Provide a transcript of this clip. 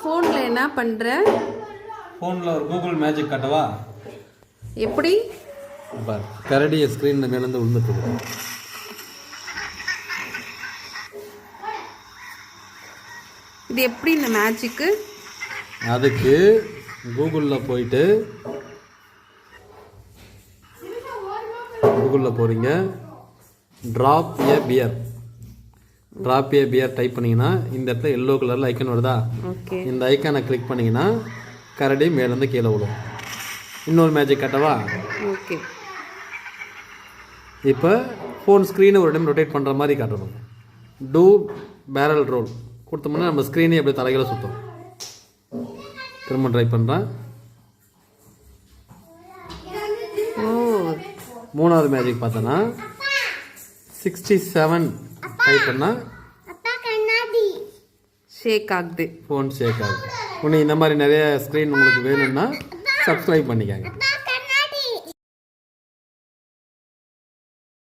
ஃபோனில் என்ன பண்ணுற? ஃபோனில் ஒரு கூகுள் மேஜிக் காட்டவா? எப்படி? பார், கரடியை ஸ்க்ரீனில் மேலேருந்து விழுந்துட்டு. இது எப்படி இந்த மேஜிக்கு? அதுக்கு கூகுளில் போயிட்டு கூகுளில் போகிறீங்க, ட்ராப் ஏ பியர் டைப் பண்ணிங்கன்னா இந்த இடத்துல எல்லோ கலரில் ஐக்கன் வருதா? ஓகே. இந்த ஐக்கானை கிளிக் பண்ணிங்கன்னா கரடி மேலேருந்து கீழே விடும். இன்னொரு மேஜிக் காட்டவா? ஓகே. இப்போ ஃபோன் ஸ்க்ரீனை ஒரு டைம் ரொட்டேட் பண்ணுற மாதிரி காட்டணும். டூ பேரல் ரோல் கொடுத்தோம்னா நம்ம ஸ்க்ரீனே அப்படியே தலைகளை சுற்றும். திரும்ப ட்ரை பண்ணுறேன். மூணாவது மேஜிக் பார்த்தோன்னா 67 டைப் பண்ணால் ஷேக் ஆகுது, ஃபோன் ஷேக் ஆகுது. இன்னும் இந்த மாதிரி நிறைய ஸ்க்ரீன் உங்களுக்கு வேணும்னா சப்ஸ்கிரைப் பண்ணிக்கோங்க.